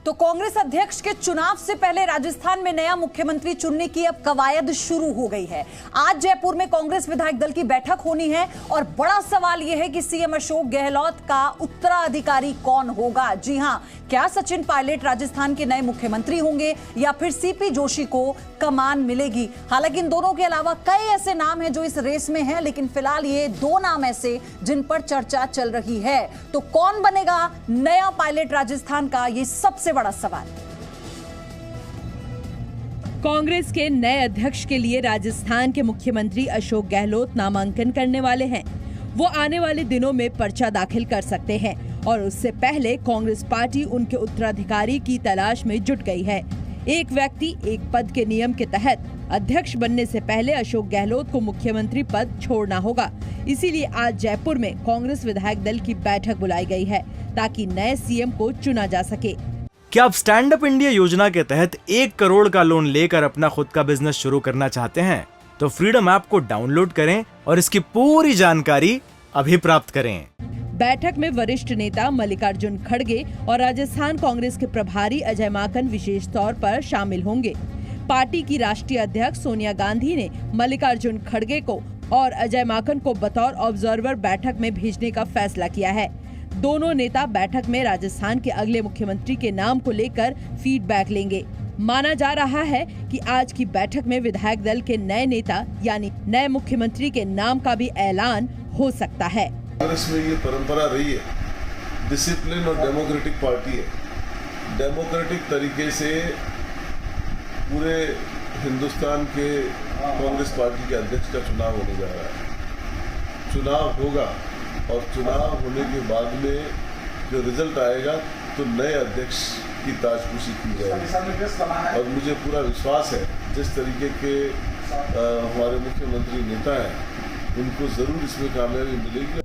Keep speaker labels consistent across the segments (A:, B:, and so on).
A: तो कांग्रेस अध्यक्ष के चुनाव से पहले राजस्थान में नया मुख्यमंत्री चुनने की अब कवायद शुरू हो गई है। आज जयपुर में कांग्रेस विधायक दल की बैठक होनी है और बड़ा सवाल यह है कि सीएम अशोक गहलोत का उत्तराधिकारी कौन होगा। जी हां, क्या सचिन पायलट राजस्थान के नए मुख्यमंत्री होंगे या फिर सीपी जोशी को कमान मिलेगी। हालांकि इन दोनों के अलावा कई ऐसे नाम हैं जो इस रेस में हैं, लेकिन फिलहाल ये दो नाम ऐसे जिन पर चर्चा चल रही है। तो कौन बनेगा नया पायलट राजस्थान का, ये सबसे बड़ा सवाल।
B: कांग्रेस के नए अध्यक्ष के लिए राजस्थान के मुख्यमंत्री अशोक गहलोत नामांकन करने वाले हैं। वो आने वाले दिनों में पर्चा दाखिल कर सकते हैं और उससे पहले कांग्रेस पार्टी उनके उत्तराधिकारी की तलाश में जुट गई है। एक व्यक्ति एक पद के नियम के तहत अध्यक्ष बनने से पहले अशोक गहलोत को मुख्यमंत्री पद छोड़ना होगा। इसीलिए आज जयपुर में कांग्रेस विधायक दल की बैठक बुलाई गई है ताकि नए सीएम को चुना जा सके।
C: क्या आप स्टैंड अप इंडिया योजना के तहत 1 करोड़ का लोन लेकर अपना खुद का बिजनेस शुरू करना चाहते हैं? तो फ्रीडम ऐप को डाउनलोड करें और इसकी पूरी जानकारी अभी प्राप्त करें।
B: बैठक में वरिष्ठ नेता मल्लिकार्जुन खड़गे और राजस्थान कांग्रेस के प्रभारी अजय माकन विशेष तौर पर शामिल होंगे। पार्टी की राष्ट्रीय अध्यक्ष सोनिया गांधी ने मल्लिकार्जुन खड़गे को और अजय माकन को बतौर ऑब्जर्वर बैठक में भेजने का फैसला किया है। दोनों नेता बैठक में राजस्थान के अगले मुख्यमंत्री के नाम को लेकर फीडबैक लेंगे। माना जा रहा है कि आज की बैठक में विधायक दल के नए नेता यानी नए मुख्यमंत्री के नाम का भी ऐलान हो सकता है।
D: कांग्रेस में ये परंपरा रही है, डिसिप्लिन और डेमोक्रेटिक पार्टी है। डेमोक्रेटिक तरीके से पूरे हिंदुस्तान के कांग्रेस पार्टी के अध्यक्ष का चुनाव होने जा रहा है। चुनाव होगा और चुनाव होने के बाद में जो रिजल्ट आएगा तो नए अध्यक्ष की ताजपोशी की जाएगी। और मुझे पूरा विश्वास है जिस तरीके के हमारे मुख्यमंत्री नेता हैं उनको जरूर इसमें कामयाबी मिलेगी।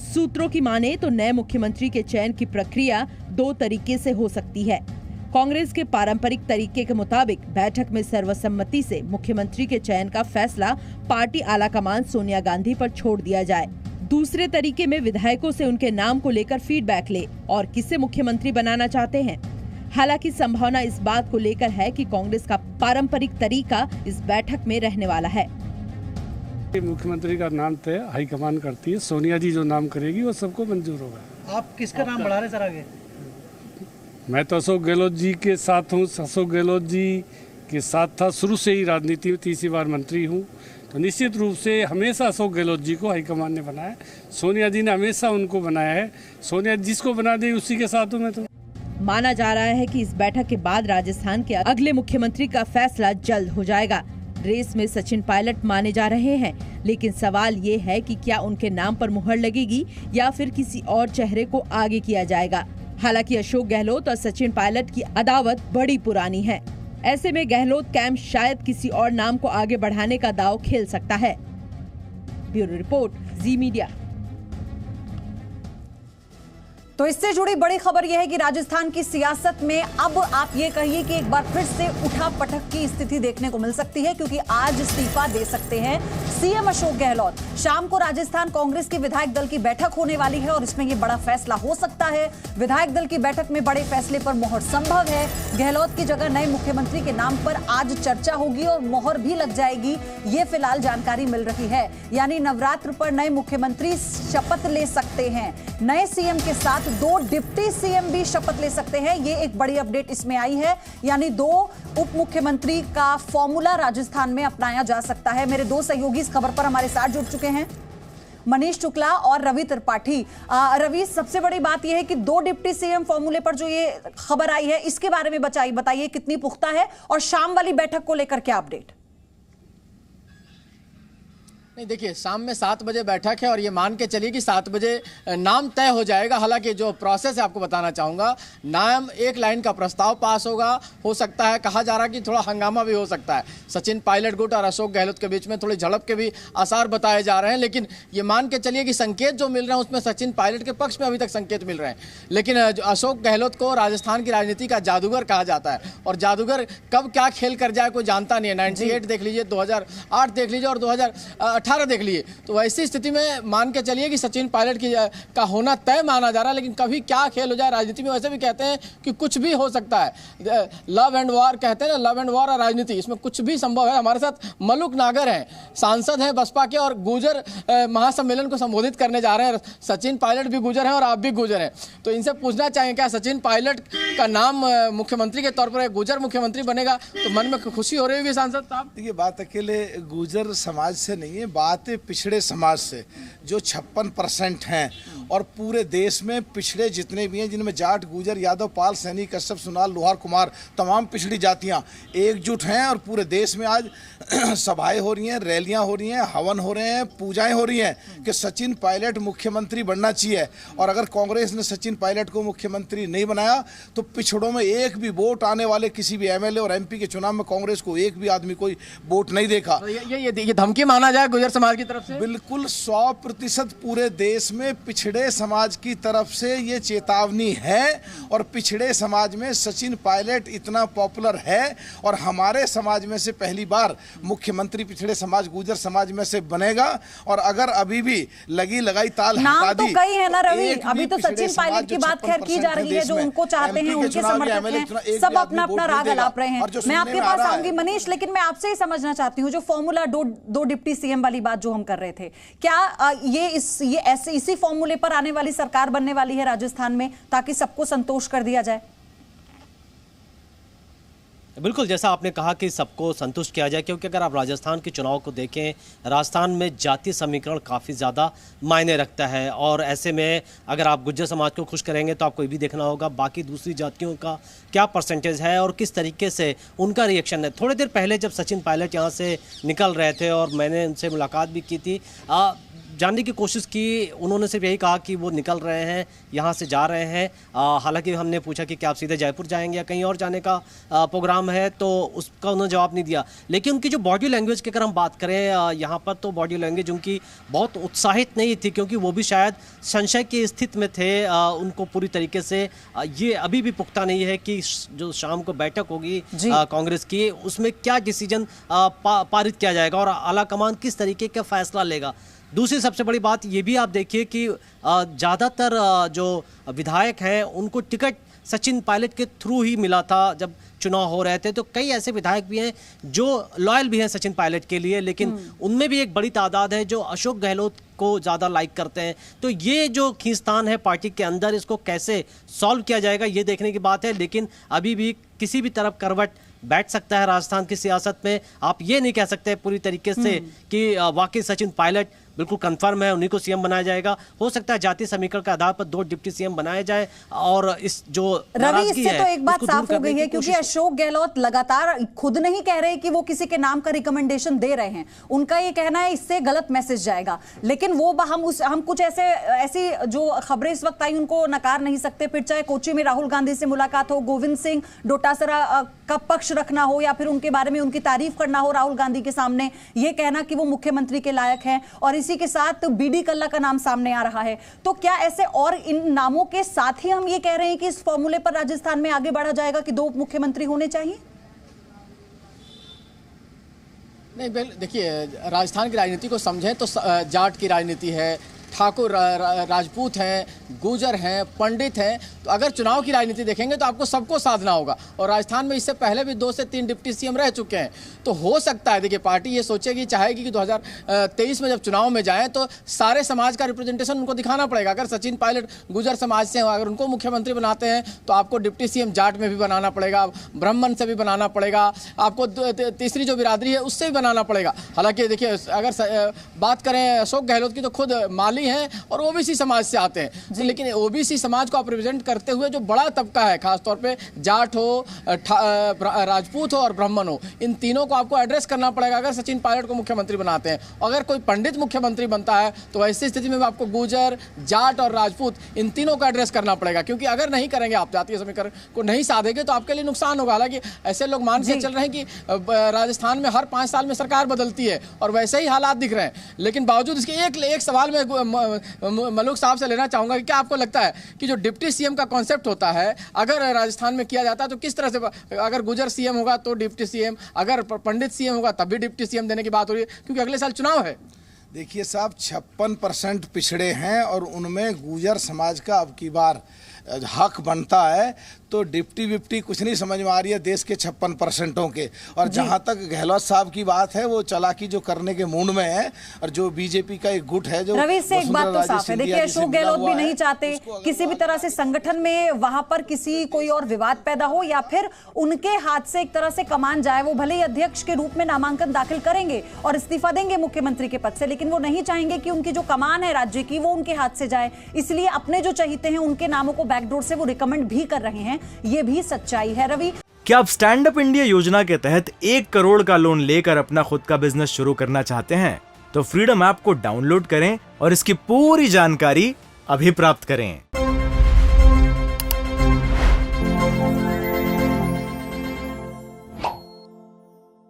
B: सूत्रों की माने तो नए मुख्यमंत्री के चयन की प्रक्रिया 2 तरीके से हो सकती है। कांग्रेस के पारंपरिक तरीके के मुताबिक बैठक में सर्वसम्मति से मुख्यमंत्री के चयन का फैसला पार्टी आलाकमान सोनिया गांधी पर छोड़ दिया जाए। दूसरे तरीके में विधायकों से उनके नाम को लेकर फीडबैक ले और किसे मुख्यमंत्री बनाना चाहते हैं। हालांकि संभावना इस बात को लेकर है कि कांग्रेस का पारंपरिक तरीका इस बैठक में रहने वाला है।
E: मुख्यमंत्री का नाम तय हाईकमान करती है। सोनिया जी जो नाम करेगी वो सबको मंजूर होगा।
F: आप किसका नाम बढ़ा रहे सर आगे?
E: मैं तो अशोक गहलोत जी के साथ हूँ। अशोक गहलोत जी के साथ था शुरू से ही, राजनीति में तीसरी बार मंत्री हूँ, तो निश्चित रूप से हमेशा अशोक गहलोत जी को हाईकमान ने बनाया। सोनिया जी ने हमेशा उनको बनाया है। सोनिया जिसको बना दे उसी के साथ हूँ मैं तो।
B: माना जा रहा है कि इस बैठक के बाद राजस्थान के अगले मुख्यमंत्री का फैसला जल्द हो जाएगा। रेस में सचिन पायलट माने जा रहे हैं, लेकिन सवाल ये है कि क्या उनके नाम पर मुहर लगेगी या फिर किसी और चेहरे को आगे किया जाएगा। हालांकि अशोक गहलोत और सचिन पायलट की अदावत बड़ी पुरानी है। ऐसे में गहलोत कैंप शायद किसी और नाम को आगे बढ़ाने का दांव खेल सकता है। ब्यूरो रिपोर्ट, जी मीडिया।
A: तो इससे जुड़ी बड़ी खबर यह है कि राजस्थान की सियासत में अब आप ये कहिए कि एक बार फिर से उठा-पटक की स्थिति देखने को मिल सकती है, क्योंकि आज इस्तीफा दे सकते हैं सीएम अशोक गहलोत। शाम को राजस्थान कांग्रेस की विधायक दल की बैठक होने वाली है और इसमें यह बड़ा फैसला हो सकता है। विधायक दल की बैठक में बड़े फैसले पर मोहर संभव है। गहलोत की जगह नए मुख्यमंत्री के नाम पर आज चर्चा होगी और मोहर भी लग जाएगी, ये फिलहाल जानकारी मिल रही है। यानी नवरात्र पर नए मुख्यमंत्री शपथ ले सकते हैं। नए सीएम के साथ 2 डिप्टी सीएम भी शपथ ले सकते हैं। ये एक बड़ी अपडेट इसमें आई है, यानी 2 उप मुख्यमंत्री का फॉर्मूला राजस्थान में अपनाया जा सकता है। मेरे 2 सहयोगी इस खबर पर हमारे साथ जुड़ चुके हैं, मनीष शुक्ला और रवि त्रिपाठी। रवि, सबसे बड़ी बात यह है कि 2 डिप्टी सीएम फॉर्मूले पर जो ये खबर आई है, इसके बारे में बताइए कितनी पुख्ता है और शाम वाली बैठक को लेकर क्या अपडेट?
G: नहीं, देखिए, शाम में 7 बजे बैठक है और ये मान के चलिए कि 7 बजे नाम तय हो जाएगा। हालांकि जो प्रोसेस है आपको बताना चाहूँगा, नाम एक लाइन का प्रस्ताव पास होगा, हो सकता है, कहा जा रहा है कि थोड़ा हंगामा भी हो सकता है। सचिन पायलट गुट और अशोक गहलोत के बीच में थोड़ी झड़प के भी आसार बताए जा रहे हैं, लेकिन ये मान के चलिए कि संकेत जो मिल रहे हैं उसमें सचिन पायलट के पक्ष में अभी तक संकेत मिल रहे हैं। लेकिन अशोक गहलोत को राजस्थान की राजनीति का जादूगर कहा जाता है और जादूगर कब क्या खेल कर जाए कोई जानता नहीं है। 98 देख लीजिए, 2008 देख लीजिए और 2018 18 देख लिए। तो वैसी स्थिति में मान के चलिए कि सचिन पायलट का होना तय माना जा रहा है, लेकिन कभी क्या खेल हो जाए राजनीति में। वैसे भी कहते हैं कि कुछ भी हो सकता है, लव एंड वॉर कहते हैं ना, लव एंड वॉर और राजनीति, इसमें कुछ भी संभव है। हमारे साथ मलुक नागर हैं, सांसद हैं बसपा के और गुजर महासम्मेलन को संबोधित करने जा रहे हैं। सचिन पायलट भी गुजर हैं और आप भी गुजर हैं, तो इनसे पूछना चाहेंगे क्या सचिन पायलट का नाम मुख्यमंत्री के तौर पर गुजर मुख्यमंत्री बनेगा तो मन में खुशी हो रही होगी सांसद साहब?
F: ये बात अकेले गुजर समाज से नहीं है, बात है पिछड़े समाज से, जो 56% हैं और पूरे देश में पिछड़े जितने भी हैं, जिनमें जाट, गुजर, यादव, पाल, सैनी, कश्यप, सुनार, लोहार, कुमार, तमाम पिछड़ी जातियां एकजुट हैं और पूरे देश में आज सभाएं हो रही हैं, रैलियां हो रही हैं, हवन हो रहे हैं, पूजाएं हो रही हैं कि सचिन पायलट मुख्यमंत्री बनना चाहिए। और अगर कांग्रेस ने सचिन पायलट को मुख्यमंत्री नहीं बनाया तो पिछड़ों में एक भी वोट आने वाले किसी भी एमएलए और एमपी के चुनाव में कांग्रेस को एक भी आदमी कोई वोट नहीं देखा।
G: तो ये धमकी माना जाए गुजर समाज की तरफ से?
F: बिल्कुल 100% पूरे देश में पिछड़े समाज की तरफ से ये चेतावनी है और पिछड़े समाज में सचिन पायलट इतना पॉपुलर है और हमारे समाज में से पहली बार मुख्यमंत्री पिछड़े समाज गुजर समाज में से बनेगा। और अगर अभी भी लगी लगाई ताल हटा दी,
A: तो कई है ना रवि, अभी तो सचिन पायलट की बात खैर की जा रही है, जो उनको चाहते हैं, उनके समर्थक हैं, सब अपना अपना राग अलाप रहे हैं। मैं आपके पास आऊंगी मनीष, लेकिन मैं आपसे ही समझना चाहती हूँ जो फॉर्मूला दो डिप्टी सीएम वाली बात जो हम कर रहे थे, क्या ये ऐसे इसी फॉर्मूले पर आने वाली सरकार बनने वाली है राजस्थान में ताकि सबको संतोष कर दिया जाए?
H: बिल्कुल, जैसा आपने कहा कि सबको संतुष्ट किया जाए, क्योंकि अगर आप राजस्थान के चुनाव को देखें, राजस्थान में जातीय समीकरण काफ़ी ज़्यादा मायने रखता है और ऐसे में अगर आप गुज्जर समाज को खुश करेंगे तो आपको ये भी देखना होगा बाकी दूसरी जातियों का क्या परसेंटेज है और किस तरीके से उनका रिएक्शन है। थोड़ी देर पहले जब सचिन पायलट यहाँ से निकल रहे थे और मैंने उनसे मुलाकात भी की थी, जानने की कोशिश की, उन्होंने सिर्फ यही कहा कि वो निकल रहे हैं, यहाँ से जा रहे हैं। हालांकि हमने पूछा कि क्या आप सीधे जयपुर जाएंगे या कहीं और जाने का प्रोग्राम है, तो उसका उन्होंने जवाब नहीं दिया। लेकिन उनकी जो बॉडी लैंग्वेज की अगर हम बात करें यहाँ पर, तो बॉडी लैंग्वेज उनकी बहुत उत्साहित नहीं थी, क्योंकि वो भी शायद संशय की स्थिति में थे। उनको पूरी तरीके से ये अभी भी पुख्ता नहीं है कि जो शाम को बैठक होगी कांग्रेस की, उसमें क्या डिसीजन पारित किया जाएगा और आलाकमान किस तरीके का फैसला लेगा। दूसरी सबसे बड़ी बात ये भी आप देखिए कि ज़्यादातर जो विधायक हैं उनको टिकट सचिन पायलट के थ्रू ही मिला था जब चुनाव हो रहे थे। तो कई ऐसे विधायक भी हैं जो लॉयल भी हैं सचिन पायलट के लिए, लेकिन उनमें भी एक बड़ी तादाद है जो अशोक गहलोत को ज़्यादा लाइक करते हैं। तो ये जो खींचतान है पार्टी के अंदर, इसको कैसे सॉल्व किया जाएगा ये देखने की बात है। लेकिन अभी भी किसी भी तरफ करवट बैठ सकता है राजस्थान की सियासत में। आप ये नहीं कह सकते पूरी तरीके से कि वाकई सचिन पायलट बिल्कुल कंफर्म है, उन्हीं को सीएम बनाया जाएगा। हो सकता है जातीय समीकरण के आधार पर 2 डिप्टी सीएम बनाए जाए और इस जो
A: रवि, इससे तो एक बात साफ हो गई है, क्योंकि अशोक गहलोत लगातार खुद नहीं कह रहे कि वो किसी के नाम का रिकमेंडेशन दे रहे हैं। उनका ये कहना है इससे गलत मैसेज जाएगा, लेकिन वो हम कुछ ऐसी जो खबरें इस वक्त आई उनको नकार नहीं सकते। फिर चाहे कोची में राहुल गांधी से मुलाकात हो, गोविंद सिंह डोटासरा का पक्ष रखना हो या फिर उनके बारे में उनकी तारीफ करना हो राहुल गांधी के सामने, ये कहना कि वो मुख्यमंत्री के लायक हैं, और इसी के साथ बीडी कल्ला का नाम सामने आ रहा है। तो क्या ऐसे और इन नामों के साथ ही हम ये कह रहे हैं कि इस फॉर्मूले पर राजस्थान में आगे बढ़ा जाएगा कि 2 मुख्यमंत्री होने चाहिए?
G: नहीं, देखिए, राजस्थान की राजनीति को समझें तो जाट की राजनीति है, ठाकुर राजपूत हैं, गुजर हैं, पंडित हैं। तो अगर चुनाव की राजनीति देखेंगे तो आपको सबको साधना होगा, और राजस्थान में इससे पहले भी 2 से 3 डिप्टी सीएम रह चुके हैं। तो हो सकता है, देखिए, पार्टी ये सोचेगी, चाहेगी कि 2023 में जब चुनाव में जाएं तो सारे समाज का रिप्रेजेंटेशन उनको दिखाना पड़ेगा। अगर सचिन पायलट गुजर समाज से अगर उनको मुख्यमंत्री बनाते हैं तो आपको डिप्टी सीएम जाट में भी बनाना पड़ेगा, ब्राह्मण से भी बनाना पड़ेगा, आपको तीसरी जो बिरादरी है उससे भी बनाना पड़ेगा। हालांकि देखिए, अगर बात करें अशोक गहलोत की तो खुद माली हैं और ओबीसी समाज से आते हैं, तो लेकिन ओबीसी समाज को आप रिप्रेजेंट करते हुए जो बड़ा तबका है, खासतौर पे जाट हो, राजपूत हो और ब्राह्मण हो, इन तीनों को आपको एड्रेस करना पड़ेगा अगर सचिन पायलट को मुख्यमंत्री बनाते हैं। अगर कोई पंडित मुख्यमंत्री बनता है तो ऐसी स्थिति में आपको गुजर, जाट और राजपूत इन तीनों को एड्रेस करना पड़ेगा, क्योंकि अगर नहीं करेंगे, आप जातीय समीकरण को नहीं साधेंगे तो आपके लिए नुकसान होगा। हालांकि ऐसे लोग मान के चल रहे हैं कि राजस्थान में हर 5 साल में सरकार बदलती है और वैसे ही हालात दिख रहे हैं, लेकिन बावजूद इसके एक सवाल में मलुक साहब से लेना चाहूंगा कि क्या आपको लगता है कि जो डिप्टी सीएम का कॉन्सेप्ट होता है अगर राजस्थान में किया जाता है तो किस तरह से, अगर गुजर सीएम होगा तो डिप्टी सीएम, अगर पंडित सीएम होगा तब भी डिप्टी सीएम देने की बात हो रही है, क्योंकि अगले साल चुनाव है।
F: देखिए साहब, 56% पिछड़े हैं और उनमें गुर्जर समाज का अब की बार हक बनता है, तो डिप्टी विप्टी कुछ नहीं समझ में आ रही है देश के 56% के। और जहां तक गहलोत साहब की बात है, वो चालाकी जो करने के मूड में है, और जो बीजेपी का एक गुट है जो
A: रवि से एक बात तो साफ है, देखिए अशोक गहलोत भी नहीं चाहते किसी भी तरह से संगठन में वहां पर किसी कोई और विवाद पैदा हो या फिर उनके हाथ से एक तरह से कमान जाए। वो भले ही अध्यक्ष के रूप में नामांकन दाखिल करेंगे और इस्तीफा देंगे मुख्यमंत्री के पद से, लेकिन वो नहीं चाहेंगे कि उनकी जो कमान है राज्य की वो उनके हाथ से जाए। इसलिए अपने जो चहीते हैं उनके नामों को बैकडोर से वो रिकमेंड भी कर रहे हैं, ये भी सच्चाई है। रवि,
C: क्या आप स्टैंड अप इंडिया योजना के तहत 1 करोड़ का लोन लेकर अपना खुद का बिजनेस शुरू करना चाहते हैं? तो फ्रीडम ऐप को डाउनलोड करें और इसकी पूरी जानकारी अभी प्राप्त करें।